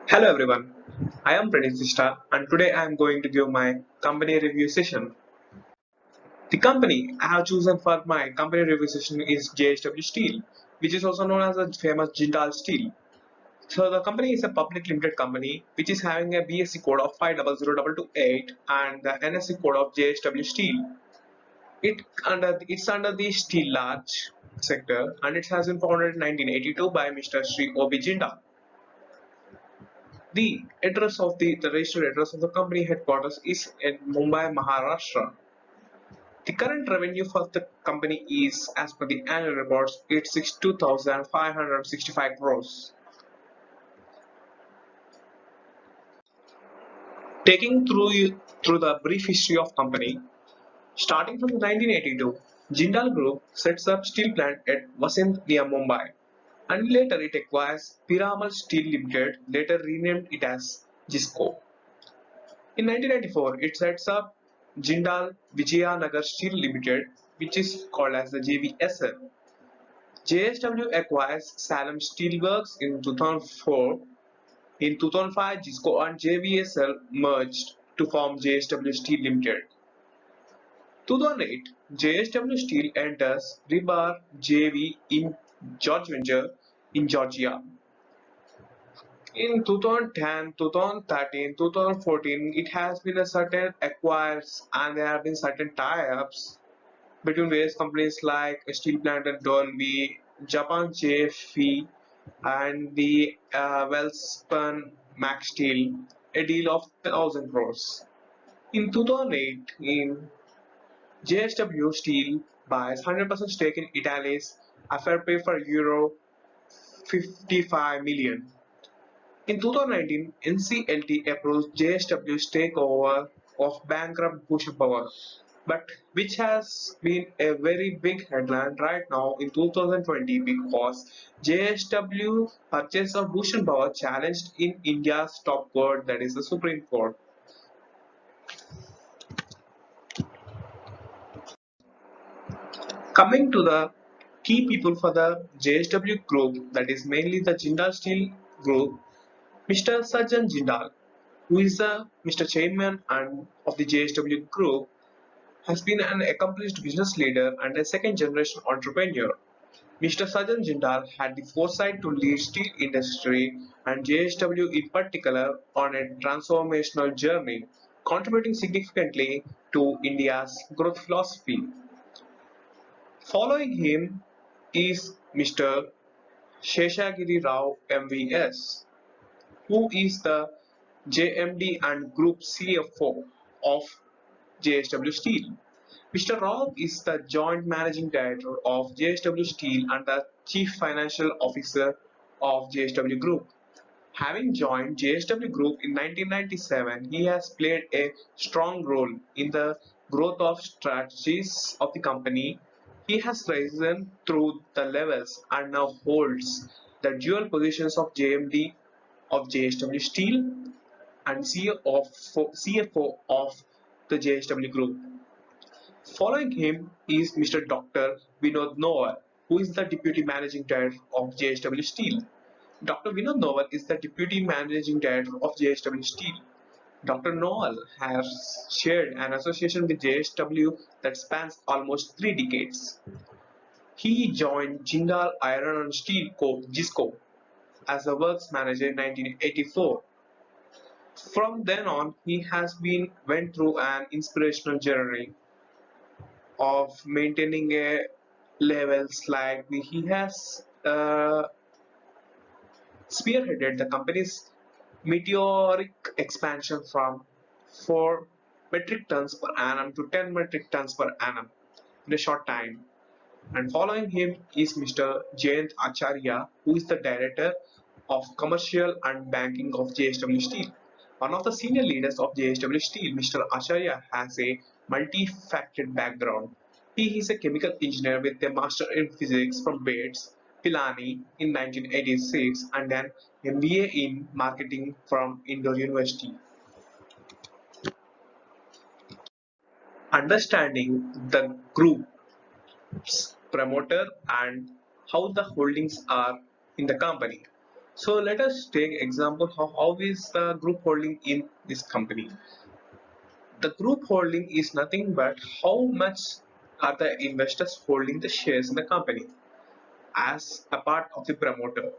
Hello everyone, I am Praneeth Sista and today I am going to give my company review session. The company I have chosen for my company review session is JSW Steel, which is also known as the famous Jindal Steel. So the company is a public limited company which is having a BSc code of 500228 and the NSE code of JSW Steel. It's under the steel large sector and it has been founded in 1982 by Mr. Sri O.B. Jindal. The registered address of the company headquarters is in Mumbai, Maharashtra. The current revenue for the company is, as per the annual reports, it's 62,565 crores. Taking through the brief history of company, starting from 1982, Jindal Group sets up steel plant at Vasant near Mumbai, and later it acquires Piramal Steel Limited, later renamed it as Jisco. In 1994, it sets up Jindal Vijayanagar Steel Limited, which is called as the JVSL. JSW acquires Salem Steelworks in 2004. In 2005, Jisco and JVSL merged to form JSW Steel Limited. 2008, JSW Steel enters Rebar JV in George Venture in Georgia. In 2010, 2013, 2014, it has been a certain acquires and there have been certain tie-ups between various companies like Steel Plant and Dolby, Japan JFE, and the Welspun Max Steel, a deal of 1,000 crores. In 2018, JSW Steel buys 100% stake in Italy's Aferpe for Euro 55 million. In 2019, NCLT approves JSW's takeover of bankrupt Bhushan Power, but which has been a very big headline right now in 2020 because JSW purchase of Bhushan Power challenged in India's top court, that is the Supreme Court. Coming to the key people for the JSW group, that is mainly the Jindal Steel group, Mr. Sajjan Jindal, who is the Mr. Chairman and of the JSW Group, has been an accomplished business leader and a second-generation entrepreneur. Mr. Sajjan Jindal had the foresight to lead steel industry and JSW in particular on a transformational journey, contributing significantly to India's growth philosophy. Following him is Mr. Sheshagiri Rao MVS, who is the JMD and Group CFO of JSW Steel. Mr. Rao is the Joint Managing Director of JSW Steel and the Chief Financial Officer of JSW Group. Having joined JSW Group in 1997, he has played a strong role in the growth of strategies of the company. He has risen through the levels and now holds the dual positions of JMD of JSW Steel and CFO of the JSW Group. Following him is Mr. Dr. Vinod Noel, who is the Deputy Managing Director of JSW Steel. Dr. Vinod Noel is the Deputy Managing Director of JSW Steel. Dr. Noel has shared an association with JSW that spans almost 3 decades. He joined Jindal Iron and Steel Co. (JISCO) as a works manager in 1984. From then on, he has been went through an inspirational journey of maintaining a levels like he has spearheaded the company's meteoric expansion from 4 metric tons per annum to 10 metric tons per annum in a short time. And following him is Mr. Jayant Acharya, who is the Director of Commercial and Banking of JSW Steel. One of the senior leaders of JSW Steel, Mr. Acharya has a multifaceted background. He is a chemical engineer with a master in physics from Bates, Pilani in 1986 and an MBA in marketing from Indore University. Understanding the group promoter and how the holdings are in the company. So let us take example how is the group holding in this company. The group holding is nothing but how much are the investors holding the shares in the company as a part of the promoter.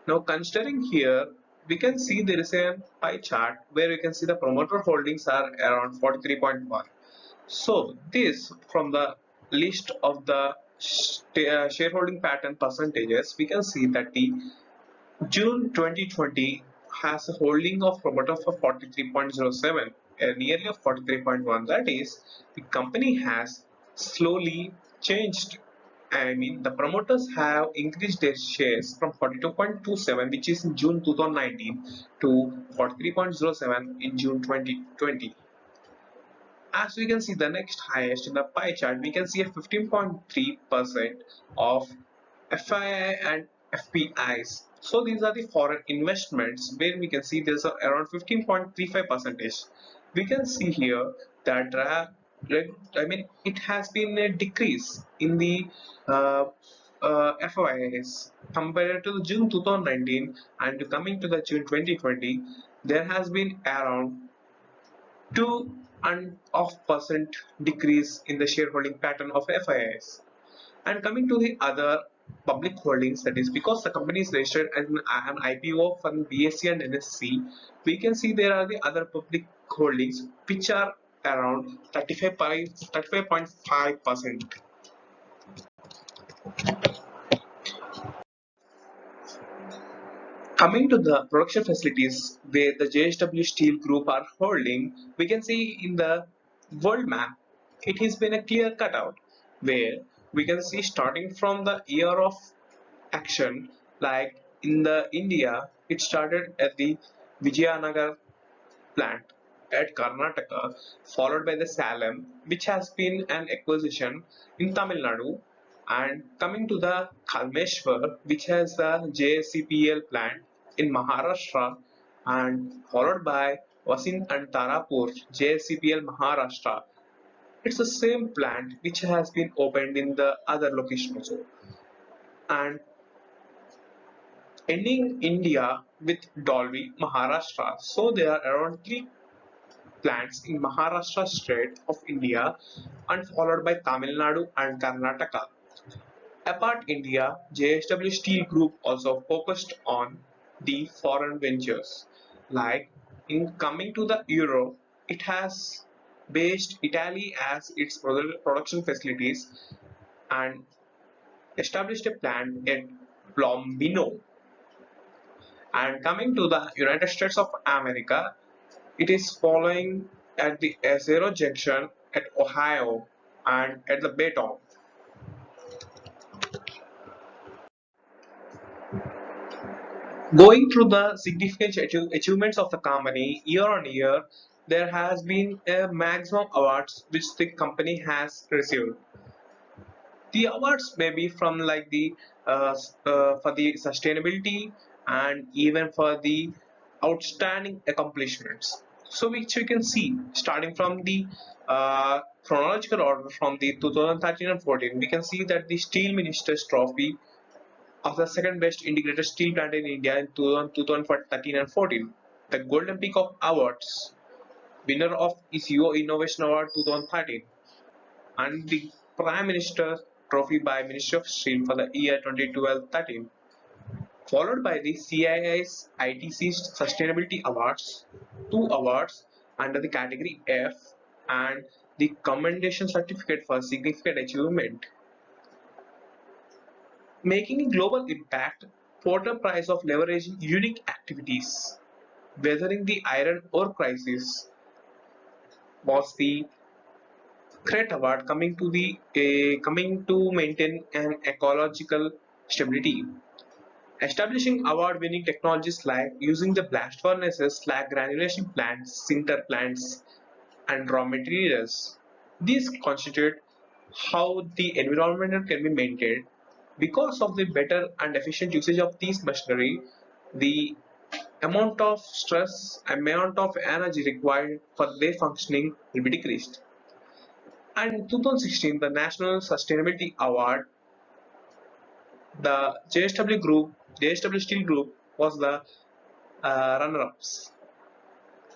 Now considering here, we can see there is a pie chart where we can see the promoter holdings are around 43.1. So this from the list of the shareholding pattern percentages, we can see that the June 2020 has a holding of promoter for 43.07, nearly of 43.1. That is, the company has slowly changed. I mean, the promoters have increased their shares from 42.27, which is in June 2019, to 43.07 in June 2020. As we can see the next highest in the pie chart, we can see a 15.3% of FII and FPIs. So these are the foreign investments where we can see there's around 15.35 percentage. We can see here that I mean it has been a decrease in the uh, FIIs compared to June 2019, and coming to the June 2020 there has been around 2.5% decrease in the shareholding pattern of FIIs. And coming to the other public holdings, that is because the company is registered as an IPO from BSE and NSE, we can see there are the other public holdings which are around 35.5%. Coming to the production facilities where the JSW Steel Group are holding, we can see in the world map, it has been a clear cutout where we can see starting from the year of action, like in the India, it started at the Vijayanagar plant at Karnataka, followed by the Salem, which has been an acquisition in Tamil Nadu, and coming to the Kalmeshwar, which has the JCPL plant in Maharashtra, and followed by Vasin and Tarapur, JCPL Maharashtra. It's the same plant which has been opened in the other location also. And ending India with Dolvi, Maharashtra. So there are around three plants in Maharashtra state of India and followed by Tamil Nadu and Karnataka. Apart India, JSW Steel Group also focused on the foreign ventures. Like in coming to the Europe, it has based Italy as its production facilities and established a plant at Plombino. And coming to the United States of America, it is following at the Zero Junction at Ohio and at the Baytown. Going through the significant achievements of the company year on year, there has been a maximum awards which the company has received. The awards may be from like the for the sustainability and even for the outstanding accomplishments. So which we can see starting from the chronological order from the 2013 and 14, we can see that the Steel Minister's Trophy of the second best integrated steel plant in India in 2013 and 14. The Golden Peak of Awards, winner of ECO Innovation Award 2013, and the Prime Minister Trophy by Ministry of Steel for the year 2012-13, followed by the CII's ITC Sustainability Awards, two awards under the category F, and the Commendation Certificate for Significant Achievement. Making a global impact, Porter Prize of leveraging unique activities, weathering the iron ore crisis, was the Cret Award coming to maintain an ecological stability. Establishing award-winning technologies like using the blast furnaces, slag granulation plants, sinter plants, and raw materials. These constitute how the environment can be maintained. Because of the better and efficient usage of these machinery, the amount of stress, amount of energy required for their functioning will be decreased. And in 2016, the National Sustainability Award, the JSW Steel Group was the runner-ups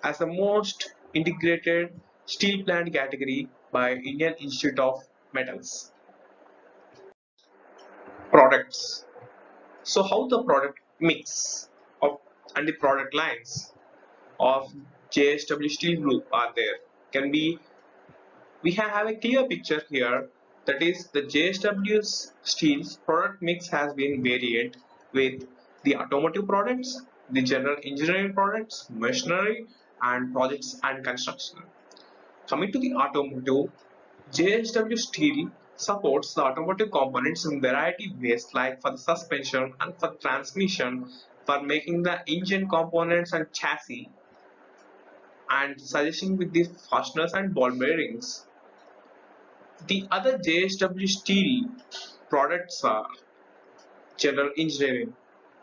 as the most integrated steel plant category by Indian Institute of Metals. Products. So how the product mix of and the product lines of JSW Steel Group are there can be we have a clear picture here, that is the JSW's Steel's product mix has been varied with the automotive products, the general engineering products, machinery and projects and construction. Coming to the automotive, JSW Steel supports the automotive components in variety of ways like for the suspension and for transmission, for making the engine components and chassis, and suggesting with the fasteners and ball bearings. The other JSW Steel products are general engineering.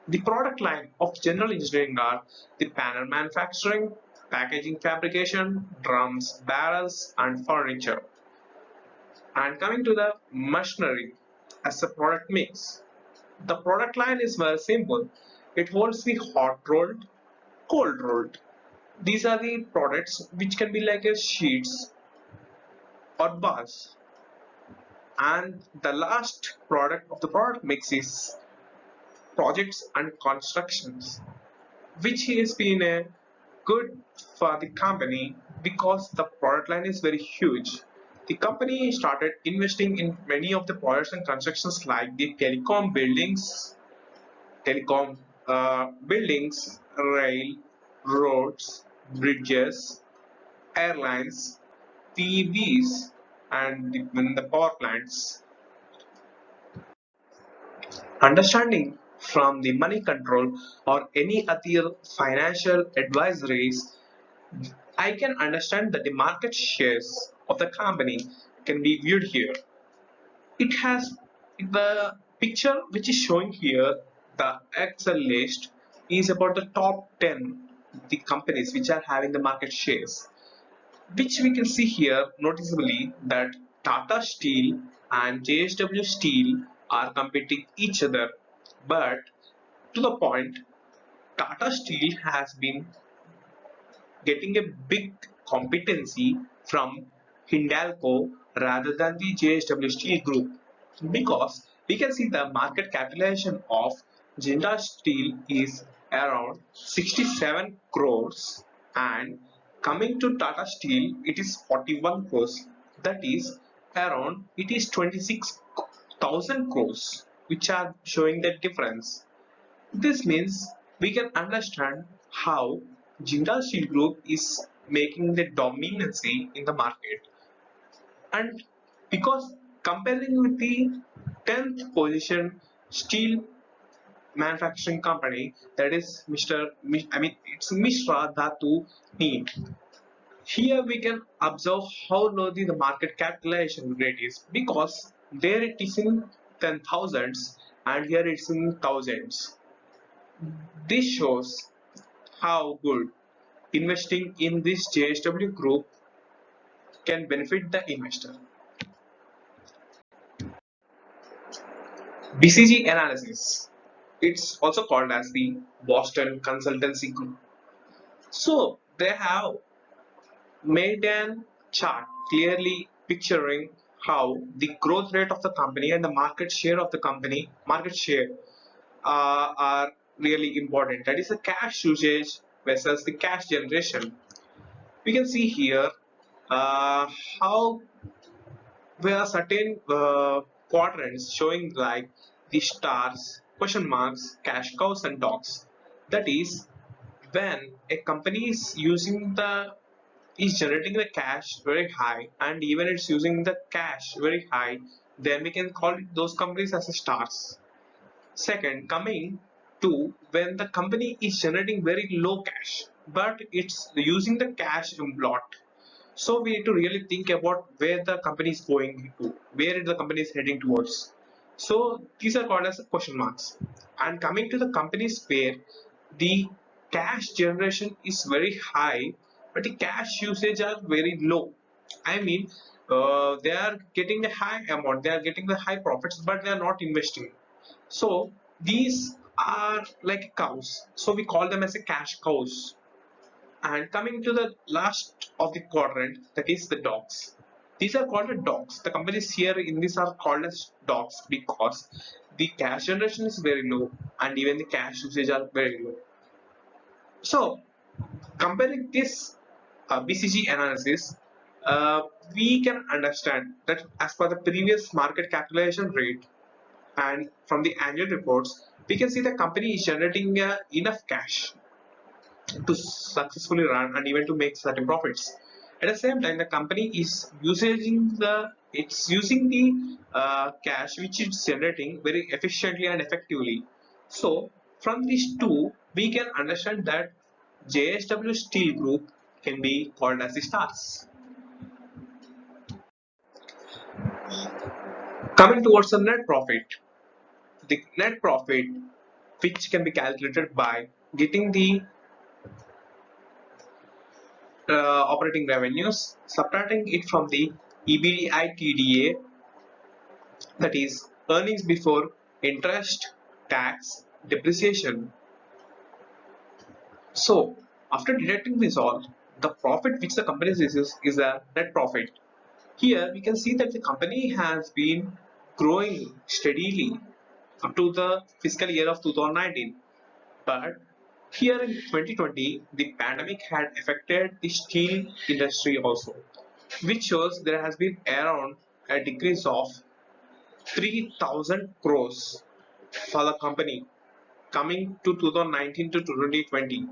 The product line of general engineering are the panel manufacturing, packaging fabrication, drums, barrels, and furniture. And coming to the machinery as a product mix, the product line is very simple. It holds the hot rolled, cold rolled. These are the products which can be like a sheets or bars. And the last product of the product mix is projects and constructions, which has been a good for the company because the product line is very huge. The company started investing in many of the projects and constructions like the telecom buildings, rail, roads, bridges, airlines, PVs, and the power plants. Understanding from the money control or any other financial advisories, I can understand that the market shares of the company can be viewed here. It has the picture which is showing here, the Excel list is about the top 10 the companies which are having the market shares, which we can see here noticeably that Tata Steel and JSW Steel are competing each other, but to the point, Tata Steel has been getting a big competency from Hindalco rather than the JSW Steel Group, because we can see the market capitalization of Jindal Steel is around 67 crores, and coming to Tata Steel it is 41 crores, that is around it is 26,000 crores, which are showing the difference. This means we can understand how Jindal Steel Group is making the dominancy in the market. And because comparing with the 10th position steel manufacturing company, that is it's Mishra Dhatu Neat. Here we can observe how low the market capitalization rate is, because there it is in 10,000s and here it's in thousands. This shows how good investing in this JSW group can benefit the investor. BCG analysis. It's also called as the Boston Consultancy Group. So they have made an chart clearly picturing how the growth rate of the company and the market share of the company, market share are really important. That is the cash usage versus the cash generation. We can see here uh, how there are certain quadrants showing like the stars, question marks, cash cows and dogs. That is when a company is using the is generating the cash very high and even it's using the cash very high, then we can call it those companies as a stars. Second, coming to when the company is generating very low cash, but it's using the cash a lot. So we need to really think about where the company is going to, where the company is heading towards. So these are called as question marks. And coming to the companies where the cash generation is very high, but the cash usage are very low. I mean, they are getting a high amount, they are getting the high profits, but they are not investing. So these are like cows, so we call them as a cash cows. And coming to the last of the quadrant, that is the dogs. These are called the dogs. The companies here in this are called as dogs because the cash generation is very low and even the cash usage are very low. So comparing this BCG analysis, uh, we can understand that as per the previous market capitalization rate and from the annual reports, we can see the company is generating enough cash to successfully run and even to make certain profits. At the same time, the company is using the cash which it's generating very efficiently and effectively. So from these two, we can understand that JSW Steel Group can be called as the stars. Coming towards the net profit, the net profit which can be calculated by getting the operating revenues, subtracting it from the EBITDA, that is earnings before interest, tax, depreciation. So after deducting this all, the profit which the company receives is a net profit. Here we can see that the company has been growing steadily up to the fiscal year of 2019. But here in 2020, the pandemic had affected the steel industry also, which shows there has been around a decrease of 3,000 crores for the company coming to 2019 to 2020,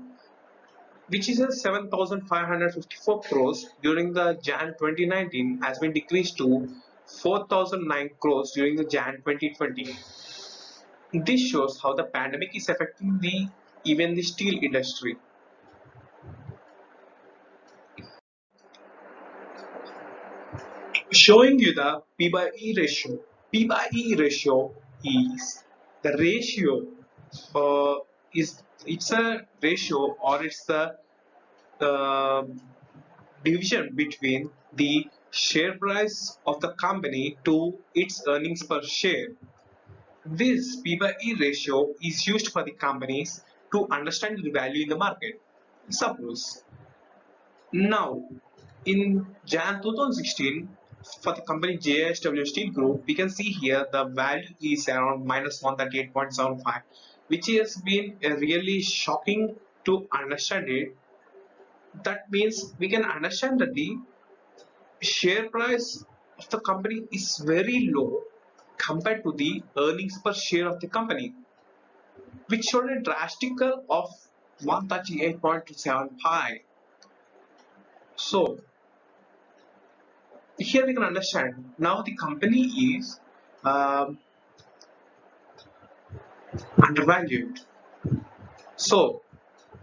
which is a 7,554 crores during the Jan 2019 has been decreased to 4,009 crores during the Jan 2020. This shows how the pandemic is affecting the even the steel industry. Showing you the P by E ratio. P by E ratio is the ratio is it's a ratio or it's the uh, division between the share price of the company to its earnings per share. This P by E ratio is used for the companies to understand the value in the market. Suppose now in Jan 2016, for the company JSW Steel Group, we can see here the value is around minus 138.75, which has been really shocking to understand it. That means we can understand that the share price of the company is very low compared to the earnings per share of the company, which showed a drastic of 138.75. So here we can understand now the company is um, undervalued. So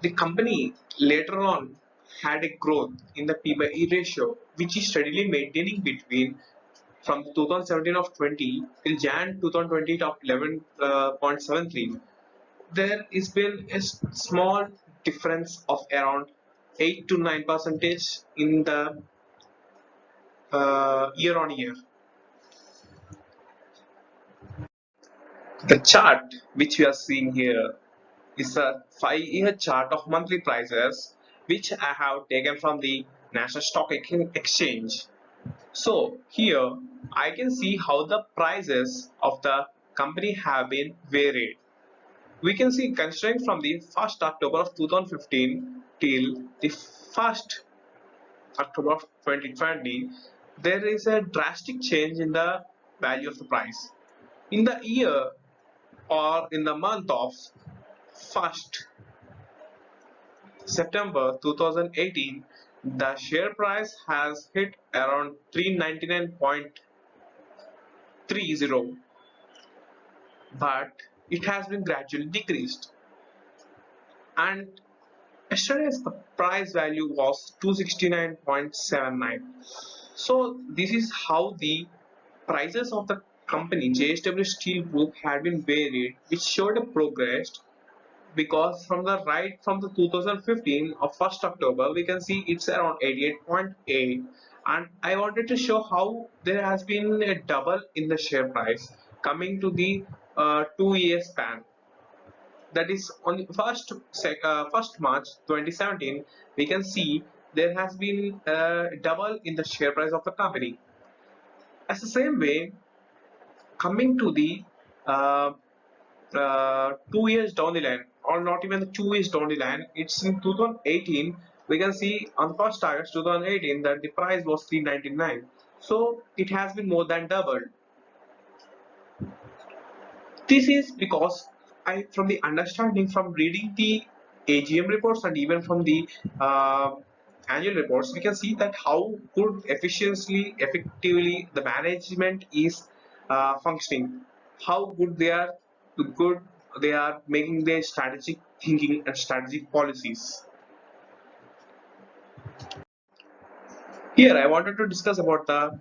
the company later on had a growth in the P by E ratio, which is steadily maintaining between from 2017 of 20 till Jan 2020 of 11.73. There has been a small difference of around 8 to 9 percentage in the year on year. The chart which we are seeing here is a 5-year chart of monthly prices which I have taken from the National Stock Exchange. So here I can see how the prices of the company have been varied. We can see considering from the 1st October of 2015 till the 1st October of 2020, there is a drastic change in the value of the price. In the year or in the month of 1st September 2018, the share price has hit around 399.30, but it has been gradually decreased. And yesterday's the price value was 269.79. So this is how the prices of the company JSW Steel Group had been varied, which showed a progress because from the right from the 2015 of 1st October we can see it's around 88.8, and I wanted to show how there has been a double in the share price coming to the 2 year span. that is on the first March 2017, we can see there has been double in the share price of the company. As the same way, coming to the uh, 2 years down the line, or not even the 2 years down the line, it's in 2018. We can see on the first August 2018 that the price was 399. So it has been more than doubled. This is because from the understanding from reading the AGM reports and even from the uh, annual reports, we can see that how good, efficiently, effectively the management is functioning, how good they are making their strategic thinking and strategic policies. Here, I wanted to discuss about the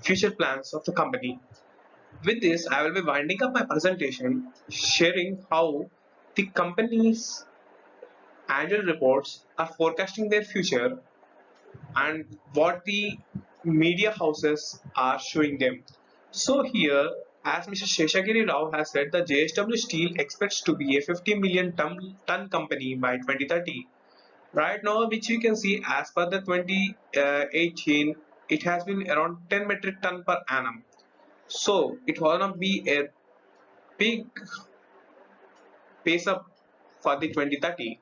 future plans of the company. With this, I will be winding up my presentation, sharing how the company's annual reports are forecasting their future and what the media houses are showing them. So here, as Mr. Sheshagiri Rao has said, the JSW Steel expects to be a 50 million ton company by 2030. Right now, which you can see as per the 2018, it has been around 10 metric ton per annum. So it will not be a big pace up for the 2030.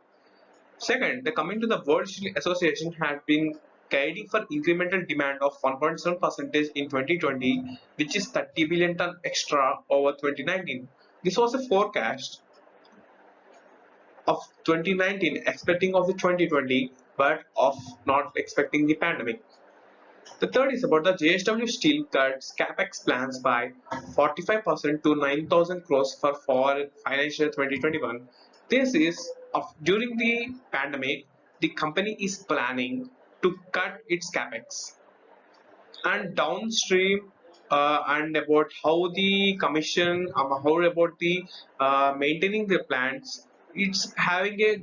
Second, the coming to the World Steel Association had been guiding for incremental demand of 1.7% in 2020, which is 30 billion ton extra over 2019. This was a forecast of 2019 expecting of the 2020, but of not expecting the pandemic. The third is about the JSW Steel cuts capex plans by 45% to 9,000 crores for financial 2021. This is during the pandemic, the company is planning to cut its capex. And downstream and about how the commission, how about the maintaining the plants, it's having a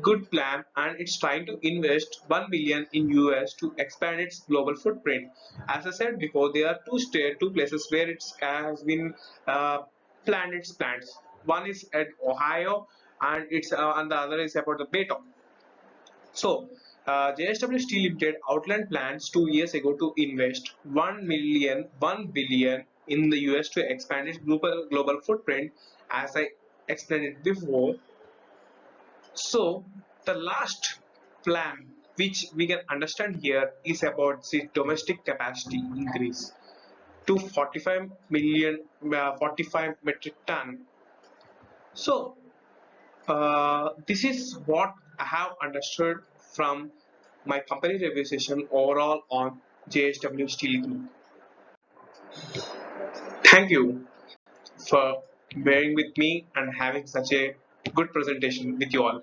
good plan and it's trying to invest 1 billion in US to expand its global footprint. As I said before, there are two places where it has been uh, planned its plants. One is at Ohio and the other is about the Baytown. So, JSW Steel Limited outlined plans 2 years ago to invest 1 billion in the US to expand its global footprint, as I explained it before. So, the last plan which we can understand here is about the domestic capacity increase to 45 metric ton. So, this is what I have understood from my company review session overall on JSW Steel Group. Thank you for bearing with me and having such a good presentation with you all.